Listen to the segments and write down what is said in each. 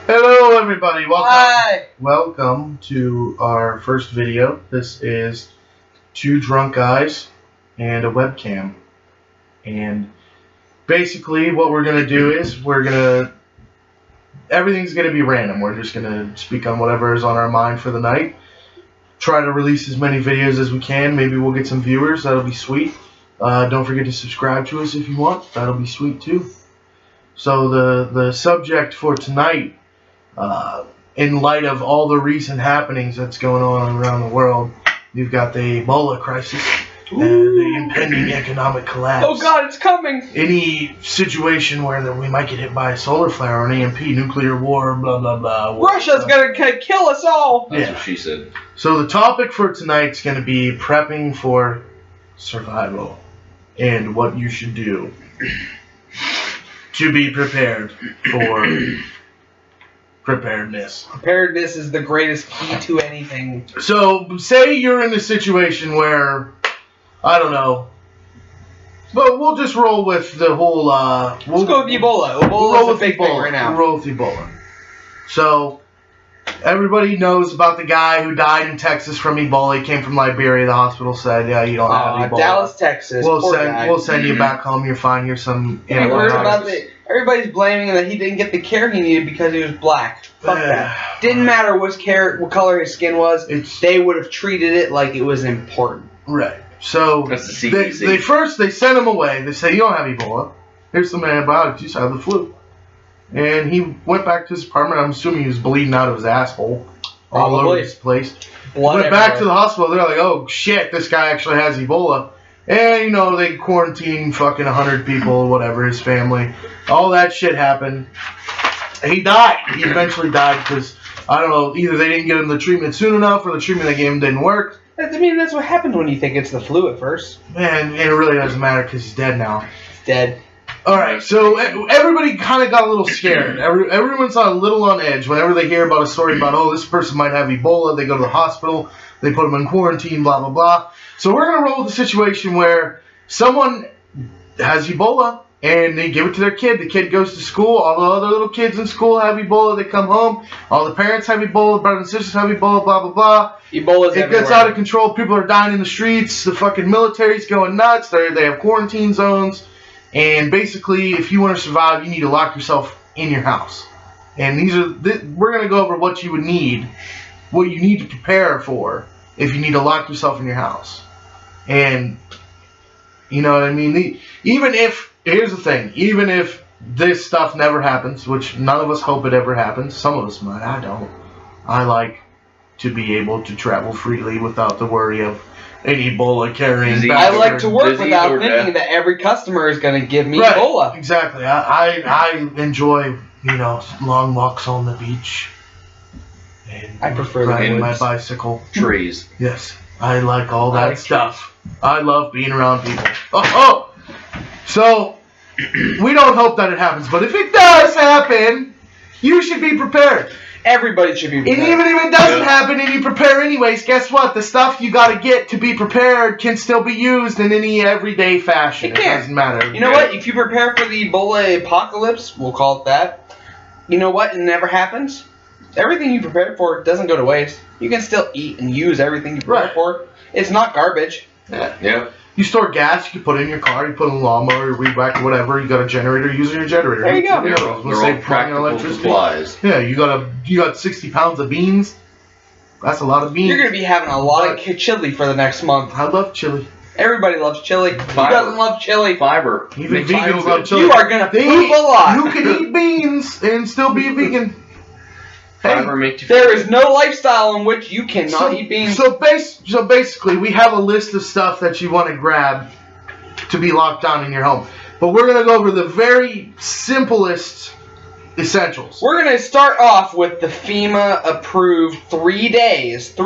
Hello everybody, Hi. welcome to our first video. This is two drunk guys and a webcam. And basically what we're going to do is everything's going to be random. We're just going to speak on whatever is on our mind for the night. Try to release as many videos as we can. Maybe we'll get some viewers. That'll be sweet. Don't forget to subscribe to us if you want. That'll be sweet too. So the subject for tonight, in light of all the recent happenings that's going on around the world, you've got the Ebola crisis and the impending economic collapse. Oh God, it's coming! Any situation where we might get hit by a solar flare or an EMP, nuclear war, blah blah blah. Russia's gonna kill us all! That's what she said. So the topic for tonight's going to be prepping for survival and what you should do to be prepared for preparedness. Preparedness is the greatest key to anything. So, say you're in a situation where, I don't know, but we'll just roll with the whole, Let's go with Ebola. Ebola is a big thing right now. We'll roll with Ebola. So, everybody knows about the guy who died in Texas from Ebola. He came from Liberia. The hospital said, yeah, you don't have Ebola. Dallas, Texas. We'll send you back home. You're fine. Here's some antibiotics. Everybody's blaming that he didn't get the care he needed because he was black. Fuck that. Didn't matter what color his skin was. They would have treated it like it was important. Right. So that's the CDC. they sent him away. They say, you don't have Ebola. Here's some antibiotics. You just have the flu. And he went back to his apartment. I'm assuming he was bleeding out of his asshole all over his place. Went back to the hospital. They're like, oh shit, this guy actually has Ebola. And, they quarantined fucking 100 people, whatever, his family. All that shit happened. He died. He eventually died because, I don't know, either they didn't get him the treatment soon enough or the treatment they gave him didn't work. I mean, that's what happens when you think it's the flu at first. And it really doesn't matter because he's dead now. He's dead. Alright, so everybody kind of got a little scared. Everyone's a little on edge whenever they hear about a story about, oh, this person might have Ebola. They go to the hospital. They put them in quarantine, blah, blah, blah. So we're going to roll with a situation where someone has Ebola and they give it to their kid. The kid goes to school. All the other little kids in school have Ebola. They come home. All the parents have Ebola. Brothers and sisters have Ebola, blah, blah, blah. Ebola's everywhere. It gets out of control. People are dying in the streets. The fucking military's going nuts. They have quarantine zones. And basically, if you want to survive, you need to lock yourself in your house. And we're going to go over what you would need, what you need to prepare for if you need to lock yourself in your house. And, you know what I mean? Here's the thing, even if this stuff never happens, which none of us hope it ever happens, some of us might, I don't. I like to be able to travel freely without the worry of an Ebola carrying. I like to work without thinking that every customer is going to give me Ebola. Exactly. I enjoy, long walks on the beach. And I prefer riding my bicycle. Trees. Yes. I like all that stuff. I love being around people. So, we don't hope that it happens, but if it does happen, you should be prepared. Everybody should be prepared. And even if it doesn't happen and you prepare anyways, guess what? The stuff you got to get to be prepared can still be used in any everyday fashion. It doesn't matter. You know what? If you prepare for the Ebola apocalypse, we'll call it that, you know what? It never happens. Everything you prepared for doesn't go to waste. You can still eat and use everything you prepared for. It's not garbage. Yeah. You store gas, you can put it in your car, you put it in a lawnmower, your weed whacker, whatever. You got a generator, using your generator. There you go. They're all practical supplies. Yeah, you got 60 pounds of beans. That's a lot of beans. You're going to be having a lot of chili for the next month. I love chili. Everybody loves chili. Who doesn't love chili? Fiber. Even vegans love chili. You are going to poop a lot. You can eat beans and still be a vegan. There is no lifestyle in which you cannot eat beans. So basically, we have a list of stuff that you want to grab to be locked down in your home. But we're going to go over the very simplest essentials. We're going to start off with the FEMA-approved 3 days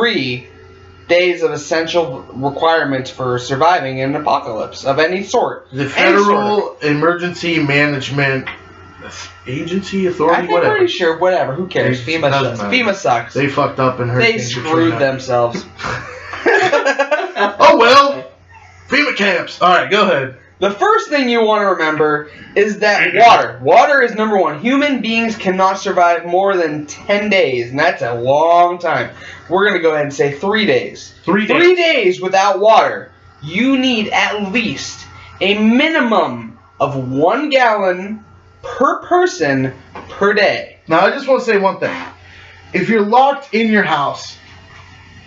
of essential requirements for surviving an apocalypse of any sort. The Federal Emergency Management Agency, Authority, whatever. I'm pretty sure, whatever. Who cares? FEMA sucks. They fucked up in Hurricane Katrina. They screwed themselves. Oh well. FEMA camps. Alright, go ahead. The first thing you want to remember is that water is number one. Human beings cannot survive more than 10 days, and that's a long time. We're going to go ahead and say 3 days. 3 days. 3 days without water. You need at least a minimum of 1 gallon per person per day. Now, I just want to say one thing. If you're locked in your house,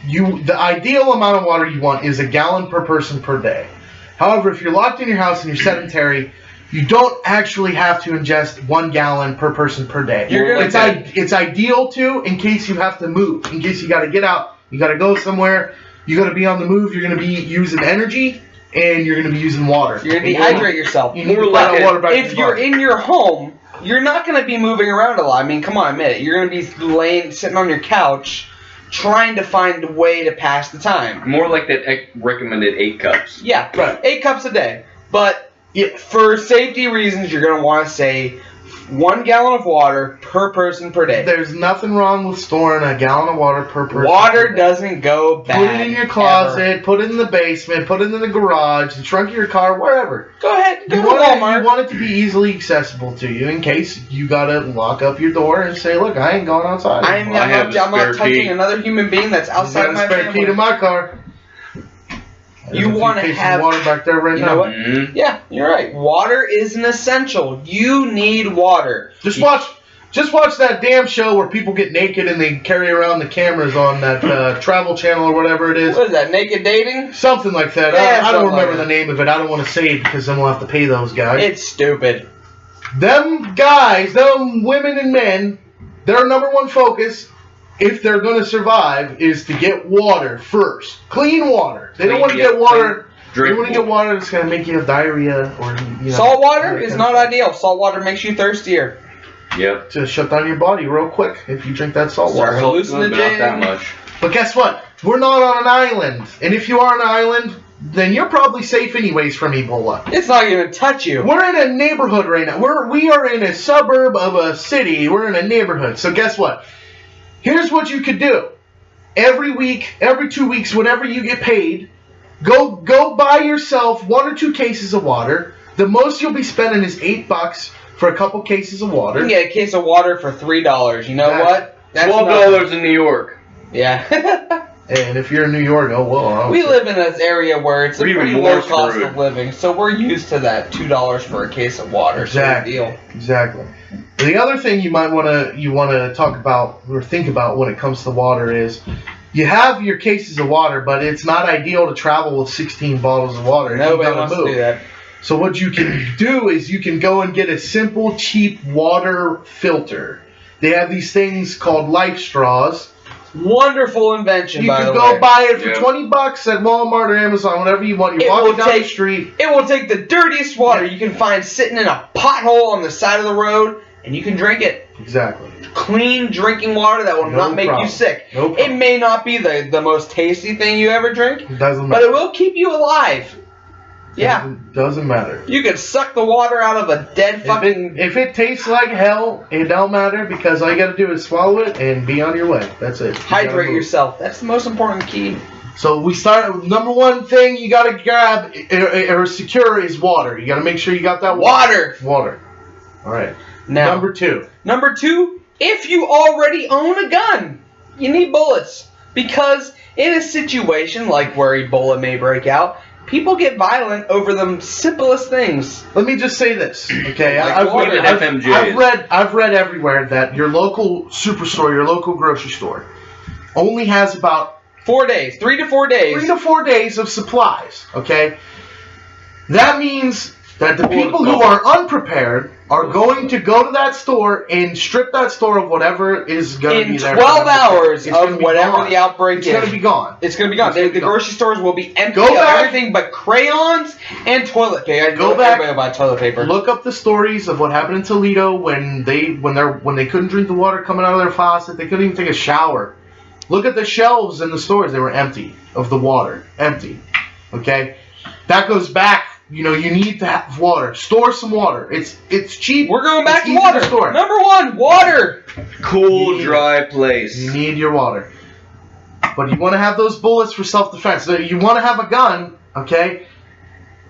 the ideal amount of water you want is a gallon per person per day. However, if you're locked in your house and you're sedentary, you don't actually have to ingest 1 gallon per person per day. It's ideal to, in case you have to move, in case you got to get out, you got to go somewhere, you got to be on the move, you're going to be using energy, and you're going to be using water. You're going to dehydrate yourself. You need to put water back if you're in your home, you're not going to be moving around a lot. I mean, come on, admit it. You're going to be sitting on your couch, trying to find a way to pass the time. More like that recommended 8 cups. Yeah, right. 8 cups a day. But for safety reasons, you're going to want to say 1 gallon of water per person per day. There's nothing wrong with storing a gallon of water per person. Water doesn't go bad. Put it in your closet, put it in the basement, put it in the garage, the trunk of your car, wherever. Go ahead, go to Walmart. You want it to be easily accessible to you in case you got to lock up your door and say, look, I ain't going outside. I'm not touching another human being that's outside of my family. Spare key to my car. You want to have water back there right now. Know what? Mm-hmm. Yeah, you're right. Water is an essential. You need water. Just watch that damn show where people get naked and they carry around the cameras on that Travel Channel or whatever it is. What is that? Naked dating? Something like that. Yeah, I don't remember the name of it. I don't want to say it because then we'll have to pay those guys. It's stupid. Them guys, them women and men, their number one focus, if they're going to survive, is to get water first. Clean water. They don't want to get water. They want to get water that's going to make you have diarrhea or salt water is not ideal. Salt water makes you thirstier. Yep. To shut down your body real quick if you drink that salt water. Hallucinogen. Not that much. But guess what? We're not on an island. And if you are on an island, then you're probably safe anyways from Ebola. It's not going to touch you. We're in a neighborhood right now. We are in a suburb of a city. We're in a neighborhood. So guess what? Here's what you could do. Every week, every 2 weeks, whenever you get paid, go buy yourself 1 or 2 cases of water. The most you'll be spending is $8 for a couple cases of water. You can get a case of water for $3. You know what? That's $12 in New York. Yeah. And if you're in New York, oh well. We live in an area where it's a pretty low cost of living, so we're used to that $2 for a case of water. Exactly. Deal. Exactly. The other thing you might want to talk about or think about when it comes to water is you have your cases of water, but it's not ideal to travel with 16 bottles of water. Nobody wants to do that. So what you can do is you can go and get a simple, cheap water filter. They have these things called life straws. Wonderful invention, by the way. You can go buy it for $20 at Walmart or Amazon, whatever you want. You're walking down the street. It will take the dirtiest water you can find sitting in a pothole on the side of the road, and you can drink it. Exactly. Clean drinking water that will not make you sick. No problem. It may not be the most tasty thing you ever drink, it doesn't matter. but it will keep you alive. Yeah. Doesn't matter. You can suck the water out of a dead fucking... If it tastes like hell, it don't matter because all you got to do is swallow it and be on your way. That's it. Hydrate yourself. That's the most important key. So we start, number one thing you got to grab or secure is water. You got to make sure you got that water. Water. All right. Now, Number two, if you already own a gun, you need bullets. Because in a situation like where Ebola may break out, people get violent over the simplest things. Let me just say this, okay? Like I've read everywhere that your local superstore, your local grocery store, only has about 4 days, 3 to 4 days. 3 to 4 days of supplies, okay? That means that the people who are unprepared are going to go to that store and strip that store of whatever is going to be there. In 12 hours of whatever the outbreak is. It's going to be gone. It's going to be gone. The grocery stores will be empty of everything but crayons and toilet paper. Go back. Everybody will buy toilet paper. Look up the stories of what happened in Toledo when they couldn't drink the water coming out of their faucet. They couldn't even take a shower. Look at the shelves in the stores. They were empty of the water. Empty. Okay? That goes back. You know, you need to have water. Store some water. It's cheap. We're going back to water. Number one, water. Cool, dry place. You need your water. But you want to have those bullets for self-defense. So you want to have a gun, okay?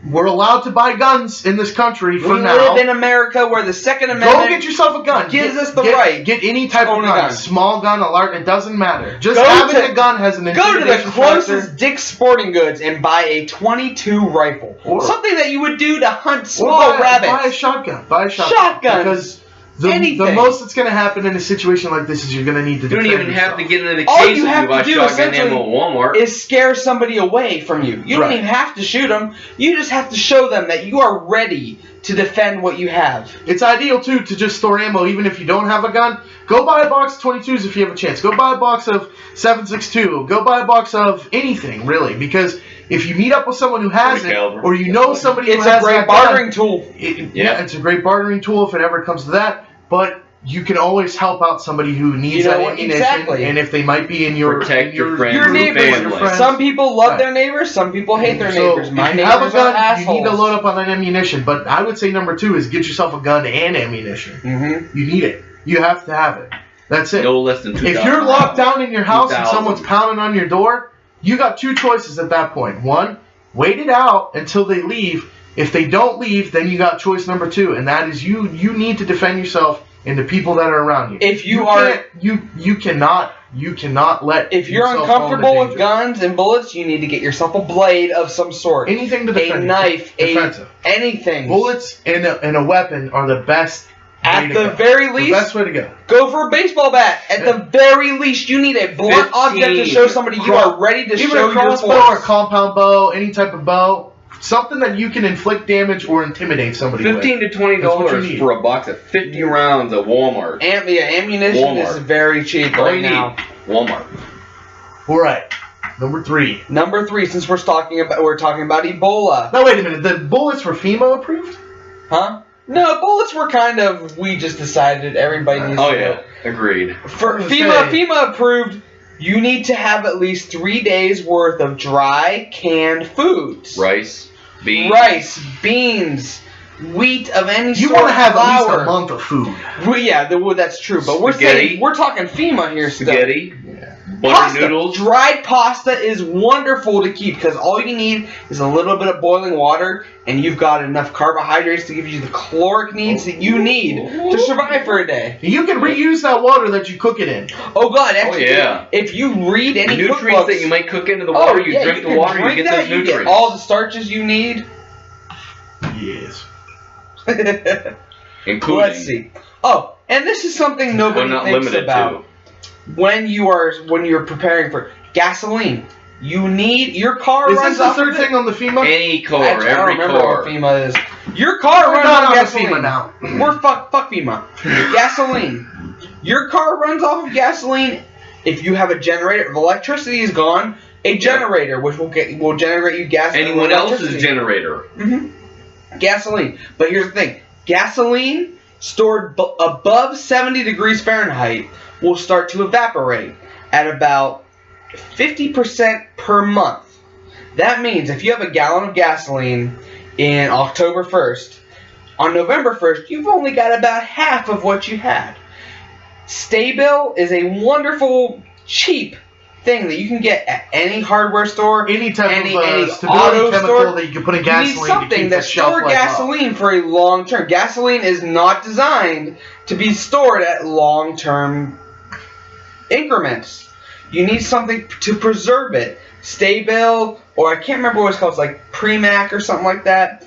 we're allowed to buy guns in this country for we now. live in America where the Second Amendment Go get yourself a gun. gives us the right. Get any type to of own a gun. gun. Small gun, a large, it doesn't matter. Just Go having to- a gun has an Go to the intimidation closest factor. Dick's Sporting Goods and buy a .22 rifle. Or- Something that you would do to hunt Or small rabbits. Buy a shotgun. Buy a shotgun. Shotguns. Because the Anything. most that's going to happen in a situation like this is you're going to need to You don't defend even yourself. have to get into the All case you if have you buy to do shotgun essentially ammo at Walmart. is scare somebody away from you. You don't Right. even have to shoot them. You just have to show them that you are ready to defend what you have. It's ideal, too, to just store ammo even if you don't have a gun. Go buy a box of 22s if you have a chance. Go buy a box of 7.62. Go buy a box of anything, really. Because if you meet up with someone who has it, caliber. or you know somebody who It's has a great that gun, bartering tool. Yeah, it's a great bartering tool if it ever comes to that. But you can always help out somebody who needs You know that what? ammunition, Exactly. and if they might be in your Protect your friends Your and neighbors. family. Some people love Right. their neighbors. Some people hate their So neighbors. My if you have a neighbors are gun, assholes. you need to load up on that ammunition. But I would say number 2 is get yourself a gun and ammunition. Mm-hmm. You need it. You have to have it. That's it. No less than 2,000. If you're locked down in your house and 2,000. someone's pounding on your door, you got 2 choices at that point. 1, wait it out until they leave. If they don't leave, then you got choice number 2, and that is you need to defend yourself and the people that are around you. If you cannot let If you're yourself go into uncomfortable with danger. guns and bullets, you need to get yourself a blade of some sort. Anything to A defend knife, defensive. anything. Bullets and a weapon are the best way At to the go. very The least, best way to go. go for a baseball bat. At the very least, you need a blunt object to show somebody you are ready to Even show a your crossbow or a force. compound bow, any type of bow, something that you can inflict damage or intimidate somebody with. $15 to $20 That's what you need. for a box of 50 rounds at Walmart. Ammunition Walmart. is very cheap All right you now. need, Walmart. All right, number 3. Number 3, since we're talking about Ebola, Now wait a minute. The bullets were FEMA approved? huh? No, bullets were kind of. We just decided everybody needs Oh to yeah, agreed. For I was FEMA, saying. FEMA approved. You need to have at least 3 days worth of dry canned foods. Rice, beans. Rice, beans, wheat of any You sort. want to have at least flour. a month of food. Well, yeah, that's true. But Spaghetti. we're talking FEMA here still. Spaghetti, butter Pasta. noodles. Dried pasta is wonderful to keep because all you need is a little bit of boiling water, and you've got enough carbohydrates to give you the caloric needs that you need to survive for a day. You can reuse that water that you cook it in. Oh God, actually, yeah. if you read The any nutrients cookbooks, that you might cook into the water, you drink the can water, you drink get that, those nutrients. You get all the starches you need. Yes. Including, Let's see. Oh, and this is something but nobody not thinks limited about when you're preparing for gasoline. You need your car Is runs this the off third of thing on the to. FEMA? Any car, I don't every remember car. what FEMA is. Your car We're runs not off on gasoline. FEMA now. We're fuck FEMA. Gasoline. Your car runs off of gasoline. If you have a generator, if electricity is gone, a generator which will generate you gas. Anyone else's electricity. generator. Gasoline. But here's the thing. Gasoline stored above 70 degrees Fahrenheit will start to evaporate at about 50% per month. That means if you have a gallon of gasoline in October 1st, on November 1st, you've only got about half of what you had. Stay-Bill is a wonderful, cheap thing that you can get at any hardware store, Any type any of stability auto chemical store. that you can put in You gasoline need to something keep that the shelf store life up. gasoline for a long term. Gasoline is not designed to be stored at long term increments. You need something to preserve it. Stay-Bill, or I can't remember what it's called. It's like Premac or something like that.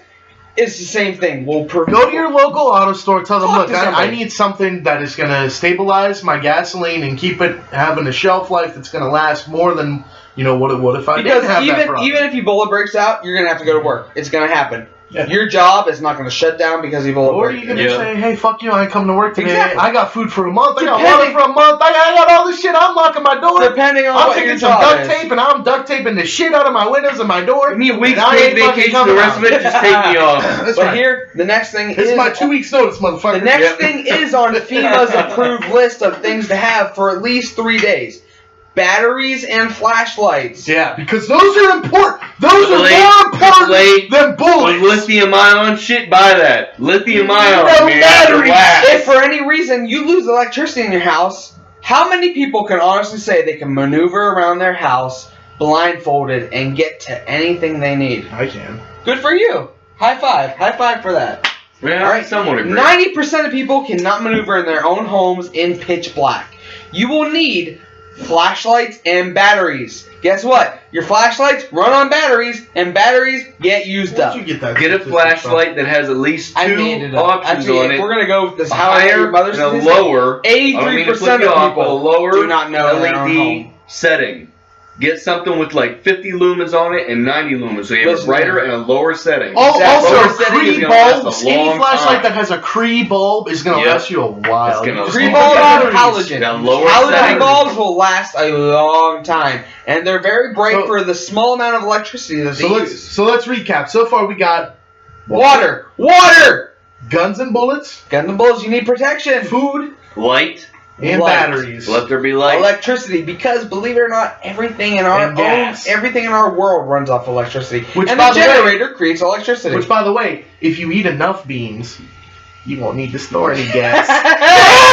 It's the same thing. Go to your local auto store. Tell them, Talk look, to I somebody. need something that is going to stabilize my gasoline and keep it having a shelf life that's going to last more than, what if I Because didn't have that problem? even if Ebola breaks out, you're gonna have to go to work. It's gonna happen. Yeah. Your job is not gonna shut down because Ebola Or breaks you can out. just say, hey, fuck you, I ain't coming to work today. Exactly. I got food for a month. I got Depending- water for a month. I got all this shit. I'm locking my door. Depending on I'm what your taking some job duct is. tape and I'm duct taping the shit out of my windows and my door. Give me a week's and I paid ain't fucking vacation, coming the rest of out. it just take me off. That's But right. here, the next thing This is my 2 weeks notice, motherfucker. The next Yep. thing is on FEMA's approved list of things to have for at least 3 days. Batteries and flashlights. Yeah, because those are important. Those are Late- more important late- than With bullets. lithium-ion shit, buy that. Lithium-ion, No man. batteries. Wax. If for any reason you lose electricity in your house, how many people can honestly say they can maneuver around their house blindfolded and get to anything they need? I can. Good for you. High five. High five for that. Yeah, All right. someone agrees. 90% of people cannot maneuver in their own homes in pitch black. You will need flashlights and batteries. Guess what? Your flashlights run on batteries, and batteries get used up. Where'd you get that? Get a flashlight that has at least I made two it up. options Actually, on if it. we're gonna go with this, A how I higher your mother's and a statistic, lower. 83% of people lower do not know their own LED home. setting. Get something with like 50 lumens on it and 90 lumens, so you have Listen, a brighter and a lower setting. Also, Lower a setting is Cree gonna last bulb, a any long flashlight time. that has a Cree bulb is going to Yep. last you a while. It's gonna- Cree Oh, bulbs yeah. are halogen. That lower Halogen setting. bulbs will last a long time, and they're very bright So- for the small amount of electricity that they use. So let's recap. So far we got Water! Water! guns and bullets, Guns and bullets, you need protection. food, Light. and Light. batteries. Let there be light. Electricity, because believe it or not, everything in our And gas. everything in our world runs off electricity. Which, and by the the way- generator creates electricity. Which, by the way, if you eat enough beans, you won't need to store any gas.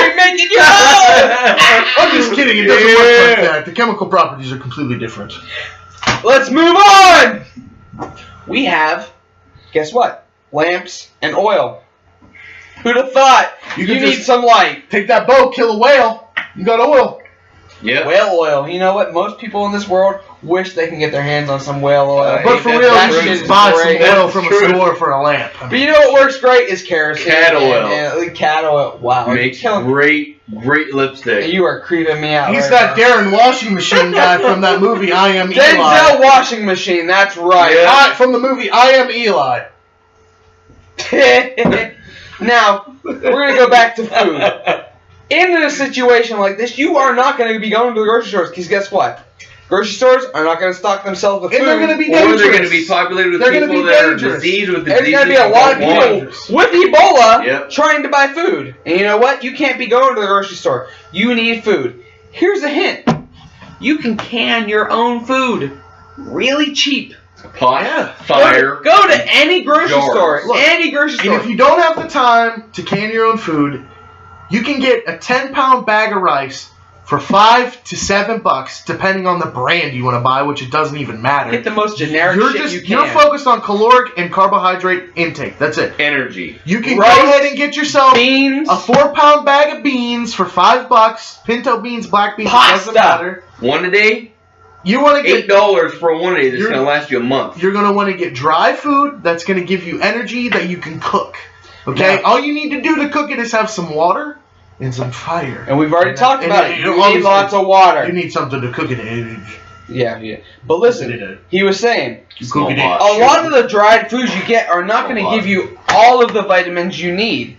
You're making your own! I'm just kidding. It doesn't work like that. The chemical properties are completely different. Let's move on! We have, guess what? Lamps and oil. Who'd have thought? You You can need just- some light. Take that boat, kill a whale. You got oil. Yep. Whale oil. You know what? Most people in this world wish they can get their hands on some whale oil. But for that- real, that you shit should is just buy some great. oil That's from a true. store for a lamp. I But mean, you know what works great is kerosene. Cat oil. And cat oil. Wow. you're Makes killing me. great lipstick. You are creeping me out. he's right that now. Darren washing machine guy from that movie I Am Eli. Denzel washing machine. That's right. Yeah. From the movie I Am Eli. Now we're gonna go back to food. In a situation like this, you are not going to be going to the grocery stores because guess what? Grocery stores are not going to stock themselves with And food. they're going to be Or dangerous. they're going to be populated with They're gonna people be that are dangerous. diseased with There's diseases. going to be a lot of they don't people want. with Ebola Yep. trying to buy food. And you know what? You can't be going to the grocery store. You need food. Here's a hint. You can can your own food really cheap. Pot, Yeah. fire. Go to any grocery jars. store. Look, Any grocery And store. if you don't have the time to can your own food, you can get a 10-pound bag of rice for $5 to $7, depending on the brand you want to buy, which it doesn't even matter. Get the most generic shit you can. You're focused on caloric and carbohydrate intake. That's it. Energy. You can Rice, go ahead and get yourself beans. a 4-pound bag of beans for $5. Pinto beans, black beans, it doesn't Pasta. matter. One a day, You want to get $8 for a one a day that's You're- going to last you a month. You're going to want to get dry food that's going to give you energy that you can cook. Okay? Yeah. All you need to do to cook it is have some water and some fire. And we've already talked And about then it. you You obviously- need lots of water. You need something to cook it in. Yeah. But listen, he was saying, You cook it in. Small a lot of the dried foods you get are not going to give you all of the vitamins you need.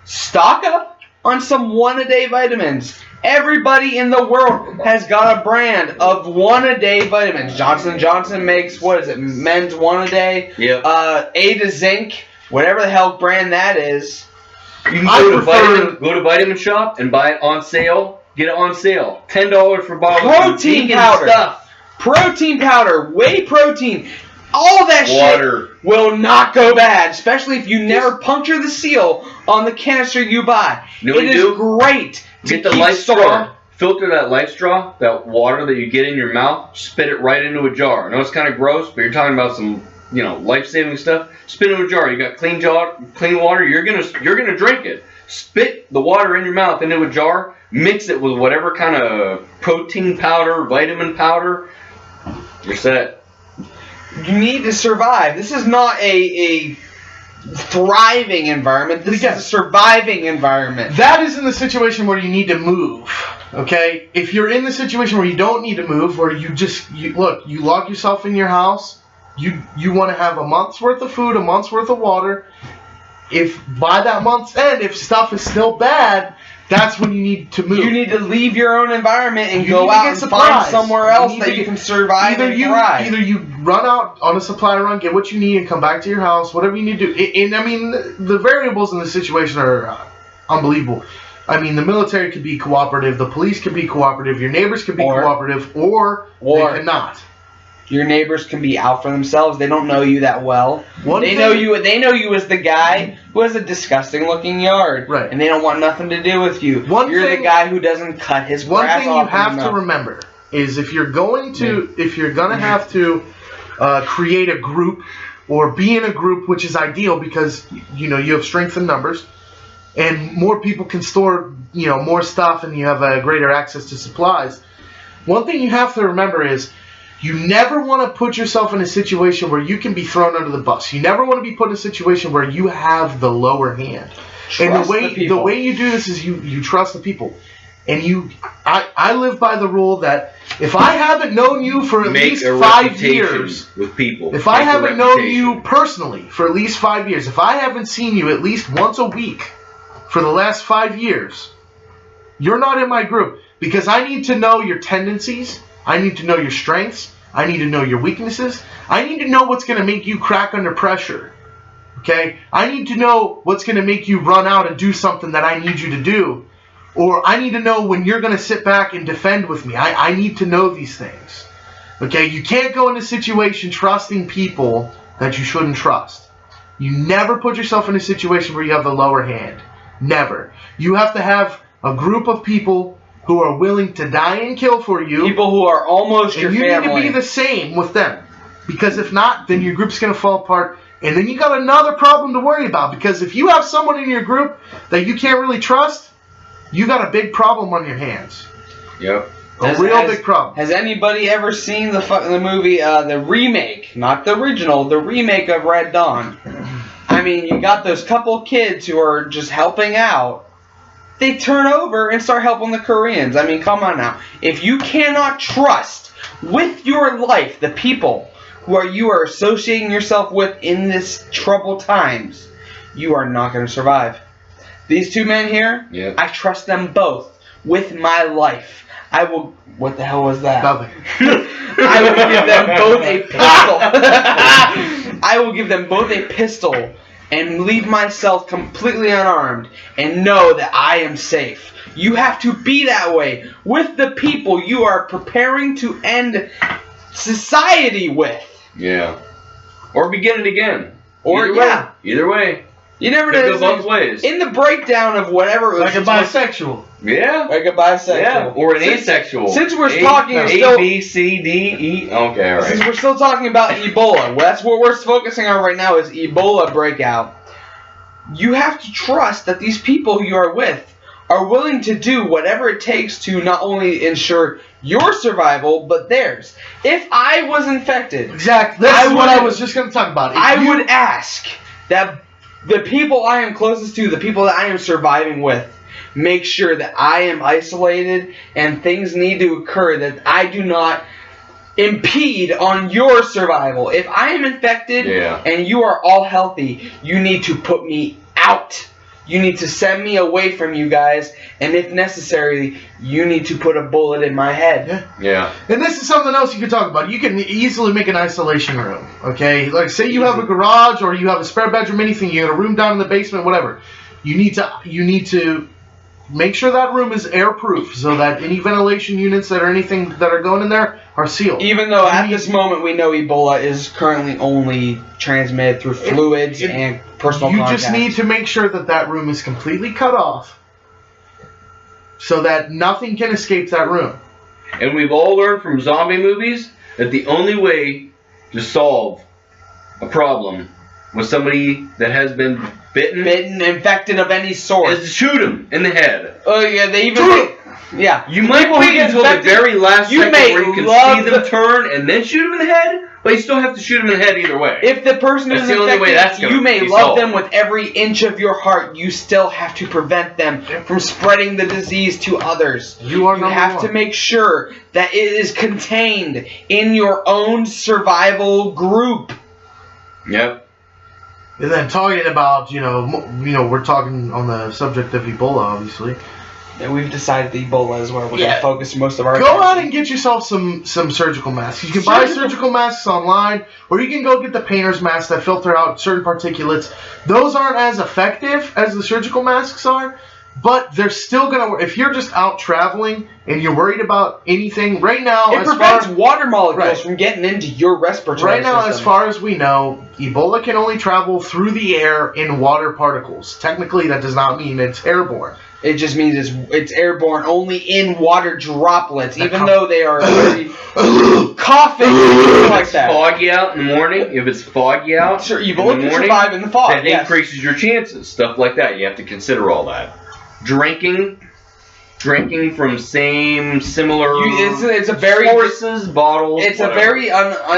Stock up on some one-a-day vitamins. Everybody in the world has got a brand of one-a-day vitamins. Johnson & Johnson makes, what is it, men's one-a-day? Yep. A to Zinc, whatever the hell brand that is. You can I go to Vitamin Shop and buy it on sale. Get it on sale. $10 for a bottle of Protein vegan powder. stuff. Protein powder, whey protein, all that Water. shit will not go bad, especially if you never puncture the seal on the canister you buy. You know what It you is do? great to Get the keep life stored. straw. Filter that life straw, that water that you get in your mouth, spit it right into a jar. I know it's kind of gross, but you're talking about some, life-saving stuff. Spit it in a jar. You got clean water. You're gonna drink it. Spit the water in your mouth into a jar. Mix it with whatever kind of protein powder, vitamin powder. You're set. You need to survive. This is not a thriving environment. This is a surviving environment. That is in the situation where you need to move. Okay? If you're in the situation where you don't need to move, where you lock yourself in your house, you want to have a month's worth of food, a month's worth of water. If by that month's end, if stuff is still bad, that's when you need to move. You need to leave your own environment and You go need to out get and supplies. find somewhere You else need that to you get- can survive and thrive. Either you run out on a supply run, get what you need, and come back to your house. Whatever you need to do. And I mean, the variables in this situation are unbelievable. I mean, the military could be cooperative, the police could be cooperative, your neighbors could be cooperative, or they could not. Your neighbors can be out for themselves. They don't know you that well. They know you as the guy who has a disgusting looking yard. Right. And they don't want nothing to do with you. You're the guy who doesn't cut his One grass thing you off have enough. to remember is if you're gonna have to create a group or be in a group, which is ideal because you have strength in numbers, and more people can store more stuff, and you have a greater access to supplies. One thing you have to remember is you never want to put yourself in a situation where you can be thrown under the bus. You never want to be put in a situation where you have the lower hand. And the way you do this is you trust the people. And I live by the rule that if I haven't known you for at least 5 years with people, if I haven't known you personally for at least 5 years, if I haven't seen you at least once a week for the last 5 years, you're not in my group, because I need to know your tendencies. I need to know your strengths. I need to know your weaknesses. I need to know what's going to make you crack under pressure. Okay? I need to know what's going to make you run out and do something that I need you to do. Or I need to know when you're going to sit back and defend with me. I need to know these things. Okay? You can't go into a situation trusting people that you shouldn't trust. You never put yourself in a situation where you have the lower hand. Never. You have to have a group of people who are willing to die and kill for you. People who are almost your family. And you need to be the same with them. Because if not, then your group's going to fall apart. And then you got another problem to worry about. Because if you have someone in your group that you can't really trust, you got a big problem on your hands. Yep. Big problem. Has anybody ever seen the movie, the remake, not the original, the remake of Red Dawn? I mean, you got those couple kids who are just helping out. They turn over and start helping the Koreans. I mean, come on now. If you cannot trust with your life the people who you are associating yourself with in this troubled times, you are not going to survive. These two men here, yep. I trust them both with my life. I will... What the hell was that? Nothing. I will give them both a pistol. I will give them both a pistol and leave myself completely unarmed and know that I am safe. You have to be that way with the people you are preparing to end society with. Yeah. Or begin it again. Either way. You never know. Go both ways. In the breakdown of whatever it was. Like a bisexual. Yeah. Like a bisexual. Yeah. Or an asexual. Since we're talking A, B, C, D, E. Okay, alright. Since we're still talking about Ebola, that's what we're focusing on right now is Ebola breakout. You have to trust that these people you are with are willing to do whatever it takes to not only ensure your survival, but theirs. If I was infected... Exactly. This is what I was just going to talk about. I would ask that the people I am closest to, the people that I am surviving with, make sure that I am isolated and things need to occur that I do not impede on your survival. If I am infected and you are all healthy, you need to put me out. You need to send me away from you guys, and if necessary, you need to put a bullet in my head. Yeah. And this is something else you can talk about. You can easily make an isolation room, okay? Like, say you have a garage or you have a spare bedroom, anything, you got a room down in the basement, whatever. You need to make sure that room is airproof so that any ventilation units that are anything that are going in there are sealed. Even though at this moment we know Ebola is currently only transmitted through fluids and personal contact. You just need to make sure that that room is completely cut off so that nothing can escape that room. And we've all learned from zombie movies that the only way to solve a problem with somebody that has been bitten, infected of any sort, is to shoot him in the head. Oh yeah, they even You might wait until the very last second where you can see them turn and then shoot him in the head, but you still have to shoot him in the head either way. If the person is infected, you may love them with every inch of your heart. You still have to prevent them from spreading the disease to others. You have to make sure that it is contained in your own survival group. Yep. And then talking about, we're talking on the subject of Ebola, obviously. And we've decided that Ebola is where we're going to focus most of our attention. Go out and get yourself some surgical masks. You can buy surgical masks online, or you can go get the painter's masks that filter out certain particulates. Those aren't as effective as the surgical masks are, but they're still going to work. If you're just out traveling and you're worried about anything, right now... It prevents water molecules from getting into your respiratory system. Right now, as far as we know, Ebola can only travel through the air in water particles. Technically, that does not mean it's airborne. It just means it's airborne only in water droplets, even though they are very coughing like that. Foggy out in the morning, if it's foggy out, sure, Ebola can survive in the fog. That increases your chances. Stuff like that. You have to consider all that. Drinking from similar it's a very sources, bottles. It's whatever. a very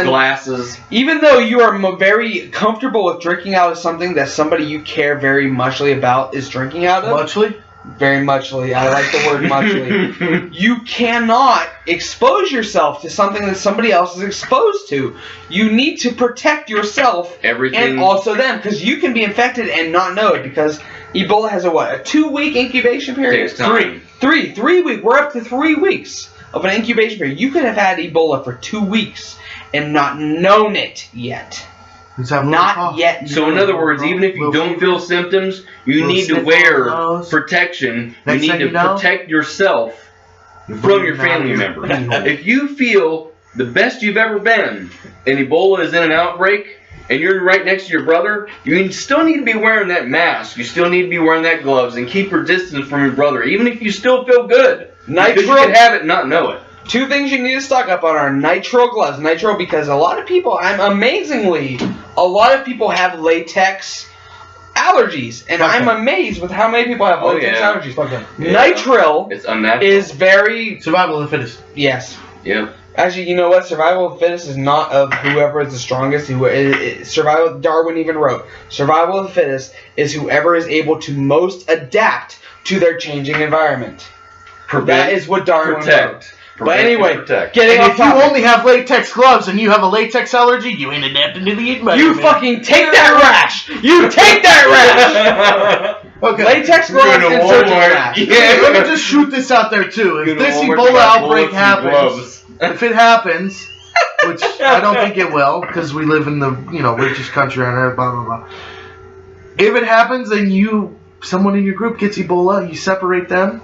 glasses. Even though you are very comfortable with drinking out of something that somebody you care very muchly about is drinking out of. Muchly? Very muchly. I like the word muchly. You cannot expose yourself to something that somebody else is exposed to. You need to protect yourself and also them, because you can be infected and not know it, because Ebola has a 2-week incubation period? Takes time. 3 weeks. We're up to 3 weeks of an incubation period. You could have had Ebola for 2 weeks and not known it yet. Not yet. So in other words, even if you don't feel symptoms, you need to wear protection. You need to protect yourself from your family member. If you feel the best you've ever been and Ebola is in an outbreak and you're right next to your brother, you still need to be wearing that mask. You still need to be wearing that gloves and keep your distance from your brother, even if you still feel good. Because you can have it and not know it. 2 things you need to stock up on are nitrile gloves. Nitrile, because a lot of people have latex allergies, and I'm amazed with how many people have latex allergies. Nitrile it's unnatural. Is very survival of the fittest. Yes. Yeah. Actually, you know what? Survival of the fittest is not of whoever is the strongest. Survival. Darwin even wrote, survival of the fittest is whoever is able to most adapt to their changing environment. That is what Darwin wrote. But anyway, getting off topic. If you only have latex gloves and you have a latex allergy, you ain't adapting to the environment. You fucking take that rash! You take that rash! Okay. Latex gloves and surgeon mask. Yeah, let me just shoot this out there too. If this Ebola outbreak happens, if it happens, which I don't think it will, because we live in the richest country on earth, blah blah blah. If it happens and someone in your group gets Ebola, you separate them,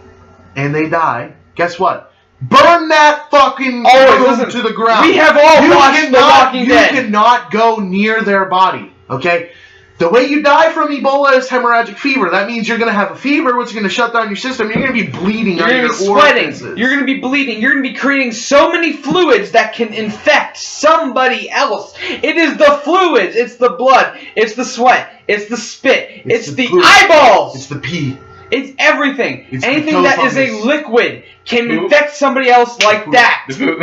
and they die. Guess what? Burn that fucking room to the ground. We have all watched The Walking Dead. You cannot go near their body, okay? The way you die from Ebola is hemorrhagic fever. That means you're going to have a fever, which is going to shut down your system. You're going to be bleeding. You're going to be sweating. You're going to be bleeding. You're going to be creating so many fluids that can infect somebody else. It is the fluids. It's the blood. It's the sweat. It's the spit. It's the eyeballs. It's the pee. It's everything. It's anything that is a liquid can infect somebody else like that. The poop.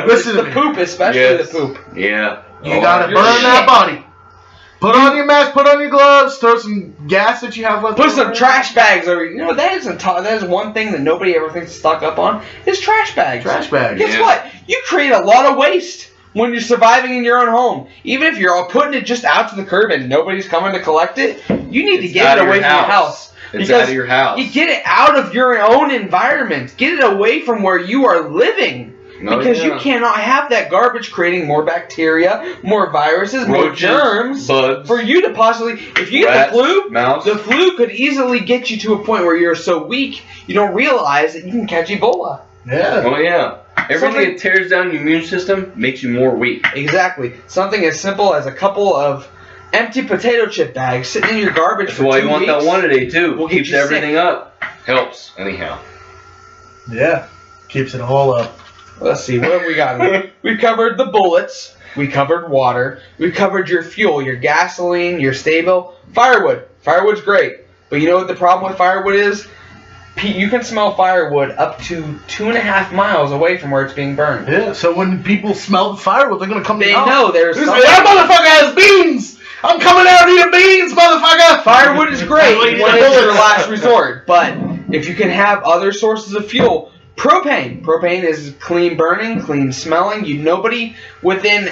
Listen to the poop, especially the poop. Yeah. You gotta burn that body. Put on your mask, put on your gloves, throw some gas that you have left. Put some trash bags over. That is one thing that nobody ever thinks to stock up on is trash bags. Trash bags. Guess what? You create a lot of waste when you're surviving in your own home. Even if you're all putting it just out to the curb and nobody's coming to collect it, you need to get it away from your house. It's out of your house. You get it out of your own environment. Get it away from where you are living. Because you cannot have that garbage creating more bacteria, more viruses, more germs. Bugs. For you to possibly... If you get the flu, mouse. the flu could easily get you to a point where you're so weak, you don't realize that you can catch Ebola. Yeah. Oh, yeah. Everything that tears down your immune system makes you more weak. Exactly. Something as simple as a couple of empty potato chip bags sitting in your garbage for 2 weeks. That's why you want that one a day too. Keeps everything sick. up. Helps anyhow. Yeah. Keeps it all up. Let's see, what have we got? We covered the bullets. We covered water. We covered your fuel, your gasoline, your stable. Firewood. Firewood's great. But you know what the problem with firewood is? You can smell firewood up to 2.5 miles away from where it's being burned. Yeah, so when people smell the firewood, they're going to come to They know there's something. That motherfucker has beans! I'm coming out eating beans, motherfucker! Firewood is great when it's your last resort. But if you can have other sources of fuel... Propane. Propane is clean burning, clean smelling. Nobody within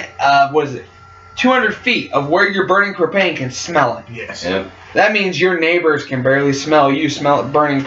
200 feet of where you're burning propane can smell it. Yes. Yep. That means your neighbors can barely smell you smell it burning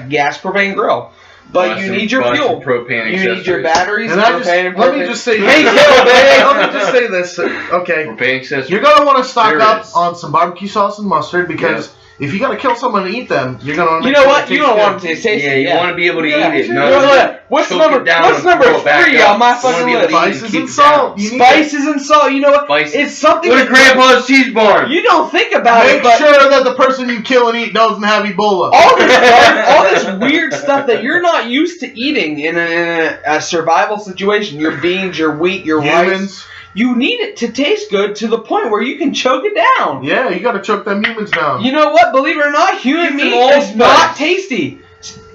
gas propane grill. But you need your fuel. You need your batteries. And let me just say this. Okay. Propane accessories. You're gonna want to stock up on some barbecue sauce and mustard because if you gotta kill someone to eat them, you're gonna. You know what? You don't want them to taste. Yeah, you want to be able to eat it. What's number 3 on my fucking list? Spices and salt. Spices and salt. You know what? It's something. What a Grandpa's cheese bar. You don't think about it, but make sure that the person you kill and eat doesn't have Ebola. All this weird stuff that you're not used to eating in a survival situation. Your beans, your wheat, your rice. You need it to taste good to the point where you can choke it down. Yeah, you gotta choke them humans down. You know what? Believe it or not, human meat is not tasty.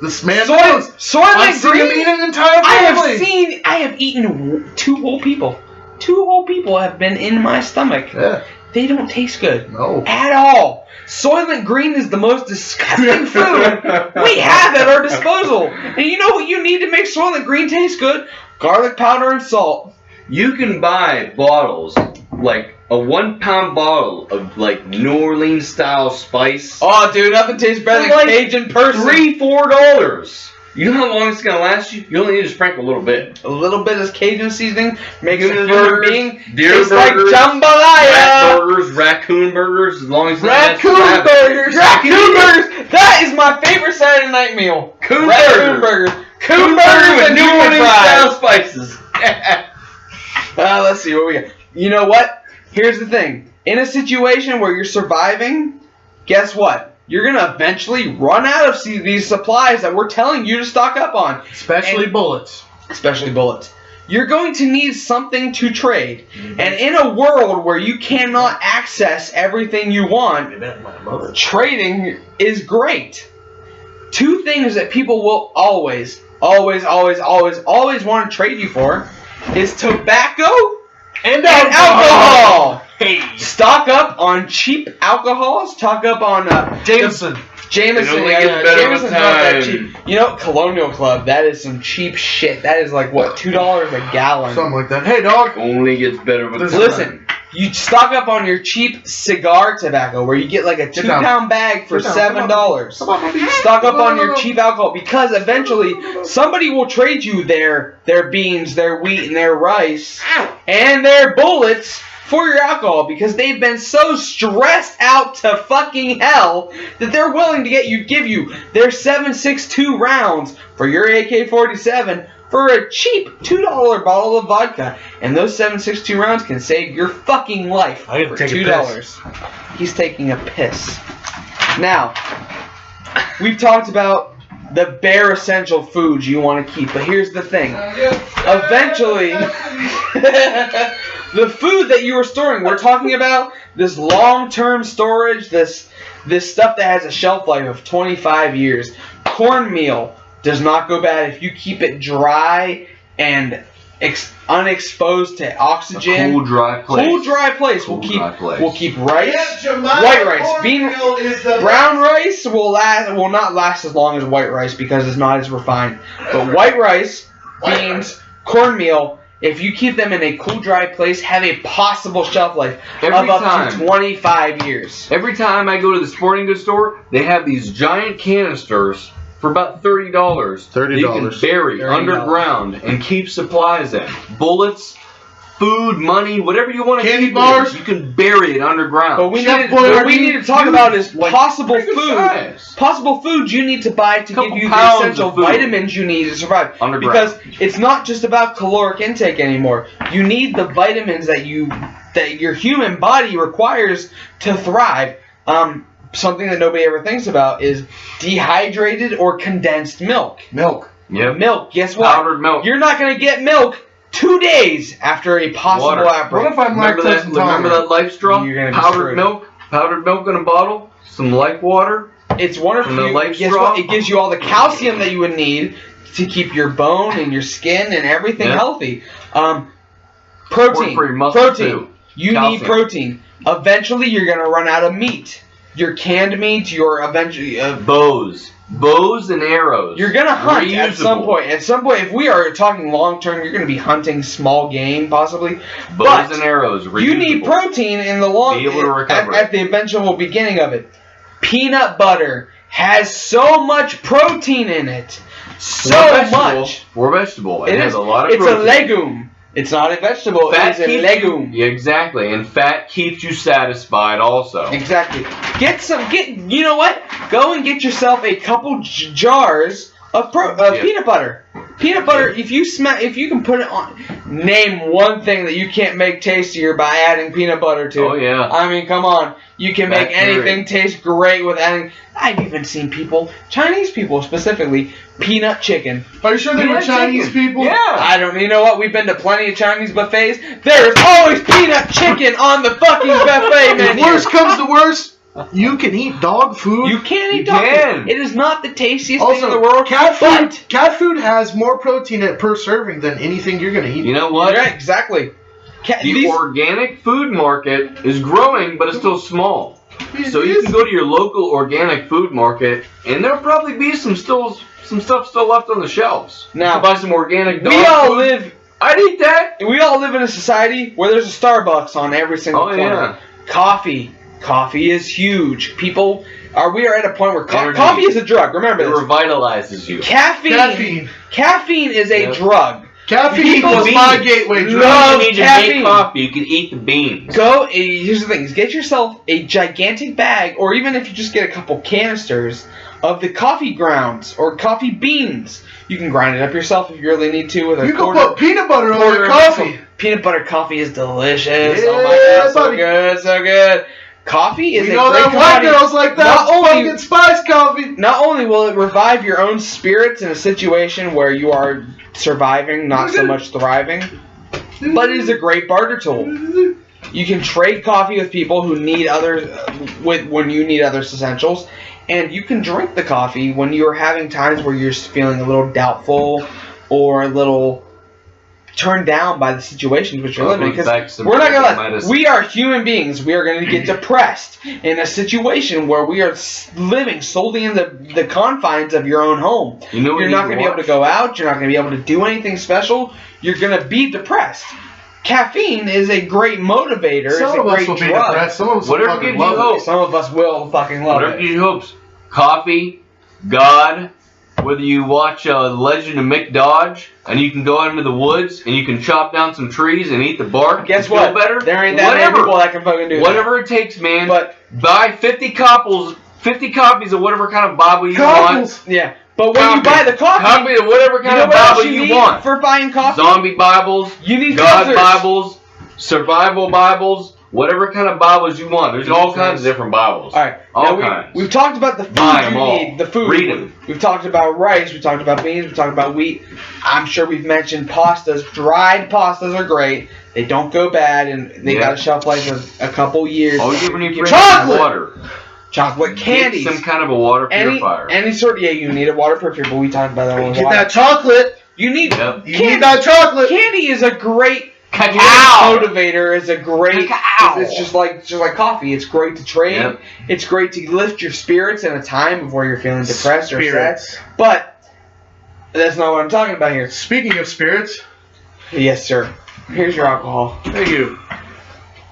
This man Soylent Green. An entire family. I have eaten 2 whole people. 2 whole people have been in my stomach. Yeah. They don't taste good. No. At all. Soylent Green is the most disgusting food we have at our disposal. And you know what you need to make Soylent Green taste good? Garlic powder and salt. You can buy bottles, like a 1-pound bottle of like New Orleans style spice. Oh, dude, nothing tastes better than Cajun person. $3-4. You know how long it's gonna last you? You only need to sprinkle a little bit. A little bit of Cajun seasoning makes Cajun a human being taste burgers, like jambalaya. Rat burgers, raccoon burgers, as long as Raccoon burgers. That is my favorite Saturday night meal. Raccoon burgers. Coon burgers and New Orleans style spices. Let's see what we got. You know what? Here's the thing. In a situation where you're surviving, guess what? You're going to eventually run out of these supplies that we're telling you to stock up on. Especially bullets. Especially bullets. You're going to need something to trade. And in a world where you cannot access everything you want, trading is great. 2 things that people will always want to trade you for is tobacco and alcohol. Hey. Stock up on cheap alcohol. Stock up on Jameson. Jameson's not that cheap. You know, Colonial Club, that is some cheap shit. That is like, what, $2 a gallon? Something like that. Hey, dog. Only gets better with time. Listen, you stock up on your cheap cigar tobacco where you get like a 2-pound bag for $7. Stock up on your cheap alcohol because eventually somebody will trade you their beans, their wheat, and their rice and their bullets for your alcohol because they've been so stressed out to fucking hell that they're willing to give you their 7.62 rounds for your AK-47 for a cheap $2 bottle of vodka. And those 7.62 rounds can save your fucking life for $2. He's taking a piss. Now, we've talked about the bare essential foods you want to keep, but here's the thing. Eventually, the food that you are storing, we're talking about this long-term storage, this stuff that has a shelf life of 25 years. Cornmeal does not go bad if you keep it dry and unexposed to oxygen. A cool, dry place. Cool, dry place. We'll keep rice, white rice, brown rice will not last as long as white rice because it's not as refined. But white rice, beans, cornmeal, if you keep them in a cool, dry place, have a possible shelf life of up to 25 years. Every time I go to the sporting goods store, they have these giant canisters for about $30. $30. You can bury underground and keep supplies in. Bullets, food, money, whatever you want to keep. Candy bars, you can bury it underground. But we need to talk about is possible food. Possible foods you need to buy to give you the essential vitamins you need to survive. Because it's not just about caloric intake anymore. You need the vitamins that your human body requires to thrive. Something that nobody ever thinks about is dehydrated or condensed milk. Milk. Yep. Milk. Guess what? Powdered milk. You're not going to get milk 2 days after a possible outbreak. What if I'm lactose intolerant? Remember that Life Straw? Powdered milk in a bottle, some Life water. It's wonderful. Guess what? It gives you all the calcium that you would need to keep your bone and your skin and everything healthy. Protein. For your muscles too. You need protein. Eventually, you're going to run out of meat. Your canned meat, your eventually bows and arrows. You're gonna hunt at some point. At some point, if we are talking long term, you're gonna be hunting small game, possibly. Bows and arrows. Reusable. You need protein in the long. Be able to recover at the eventual beginning of it. Peanut butter has so much protein in it. So much. For vegetable, it has a lot of protein. It's a legume. It's not a vegetable. Fat It's a legume. Yeah, exactly. And fat keeps you satisfied also. Exactly. You know what? Go and get yourself a couple jars of peanut butter. Peanut butter, if you can put it on, name one thing that you can't make tastier by adding peanut butter to. Oh yeah. I mean, come on. You can make anything taste great with adding. I've even seen people, Chinese people specifically, peanut chicken. Are you sure they were Chinese people? Yeah. I don't. You know what? We've been to plenty of Chinese buffets. There is always peanut chicken on the fucking buffet If menu. worst comes to worst, you can eat dog food. You can't eat dog food. It is not the tastiest thing in the Also, world. cat food has more protein per serving than anything you're gonna eat. You know what? Yeah, exactly. The organic food market is growing, but it's still small. So you can go to your local organic food market, and there'll probably be some stuff still left on the shelves. Now, you can buy some organic dog we all food. live. I'd eat that. We all live in a society where there's a Starbucks on every single corner. Yeah. Coffee is huge. We are at a point where coffee is a drug. Remember it this. revitalizes you. Caffeine is a drug. Caffeine was my gateway drug. Love You need to caffeine. make coffee. You can eat the beans. Here's the thing. Get yourself a gigantic bag, or even if you just get a couple canisters of the coffee grounds or coffee beans. You can grind it up yourself if you really need to. You can put peanut butter on your coffee. Peanut butter coffee is delicious. Yeah, oh my god, buddy. so good. Coffee is we a know great that white commodity. girls like that fucking spice coffee. Not only will it revive your own spirits in a situation where you are surviving, not so much thriving, but it is a great barter tool. You can trade coffee with people who need when you need other essentials, and you can drink the coffee when you are having times where you're feeling a little doubtful or a little turned down by the situations which you're living in. Because we're not gonna lie, we are human beings. We are going to get depressed in a situation where we are living solely in the confines of your own home. You're not going to be able to go out. You're not going to be able to do anything special. You're going to be depressed. Caffeine is a great motivator. Some of us will be depressed. Some of us will fucking love it. Some of us will fucking love Whatever it. gives you hopes. Coffee, God, whether you watch Legend of Mick Dodge, and you can go out into the woods and you can chop down some trees and eat the bark. Guess feel what? Better. There ain't that many people that can fucking do that. Whatever it takes, man. But buy 50 copies of whatever kind of Bible you want. Yeah. But when you buy the coffee, copy of whatever kind of Bible you want. For buying coffee, zombie Bibles, you need God filters. Bibles, survival Bibles, whatever kind of Bibles you want. There's all kinds of different Bibles. All right. All now kinds. We've talked about the food Buy you 'em all. need. The food. Read 'em. We've talked about rice. We've talked about beans. We've talked about wheat. I'm sure we've mentioned pastas. Dried pastas are great. They don't go bad, and they got a shelf life of a couple years. Always give me chocolate. Water. Chocolate candies. Get some kind of a water purifier. Any sort. Yeah, you need a water purifier, but we talked about that one. Get that chocolate. You need. Yep. You need that chocolate. Candy is a great cacao motivator. Is a great. Cacao. It's just like coffee. It's great to trade. Yep. It's great to lift your spirits in a time of where you're feeling depressed or sad. But that's not what I'm talking about here. Speaking of spirits. Yes, sir. Here's your alcohol. Thank you.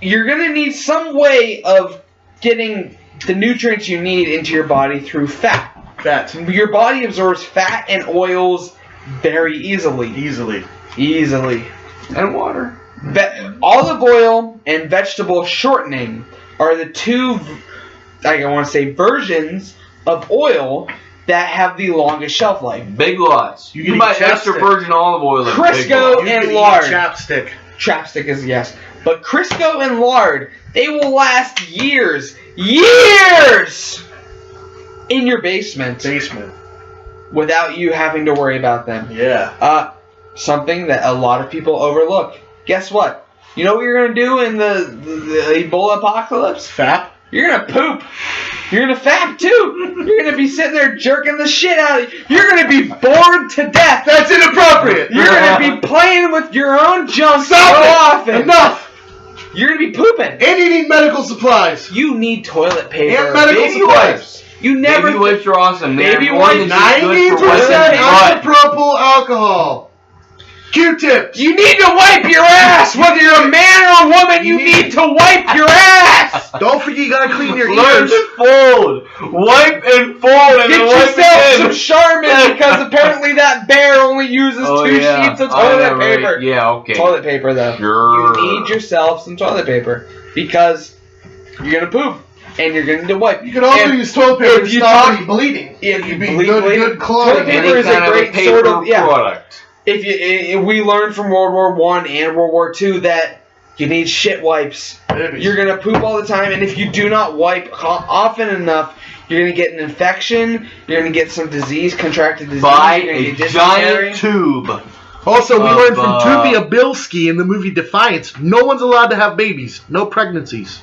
You're gonna need some way of getting the nutrients you need into your body through fat. Fat. Your body absorbs fat and oils very easily. Easily. And water. Olive oil and vegetable shortening are the two, I want to say, versions of oil that have the longest shelf life. Big Lots. You can buy extra virgin olive oil. Crisco and lard. Chapstick. Chapstick is yes. But Crisco and lard, they will last years in your basement without you having to worry about them. Yeah. Something that a lot of people overlook. Guess what? You know what you're going to do in the Ebola apocalypse? Fap. You're going to poop. You're going to fap too. You're going to be sitting there jerking the shit out of you. You're going to be bored to death. That's inappropriate. You're going to be playing with your own junk so often. Enough. You're going to be pooping. And you need medical supplies. You need toilet paper. And medical supplies. You never. Baby wipes are awesome. Baby wipes. 90% isopropyl alcohol. Q-tips. You need to wipe your ass. Whether you're a man or a woman, you need to wipe your ass. Don't forget you gotta clean your Learn ears. to fold. Wipe and fold and Get then wipe yourself again. some Charmin because apparently that bear only uses 2 sheets of toilet paper. Right. Yeah, okay. Toilet paper, though. Sure. You need yourself some toilet paper because you're gonna poop and you're gonna need to wipe. You can also use toilet paper to stop any bleeding. If you bleed, good clotting. Toilet paper is a great paper sort of product. If we learned from World War I and World War II that you need shit wipes. Babies. You're gonna poop all the time, and if you do not wipe often enough, you're gonna get an infection. You're gonna get some disease, contracted disease. Buy you're gonna a get giant tube. Also, we learned from Tuvia Bilski in the movie Defiance, no one's allowed to have babies. No pregnancies.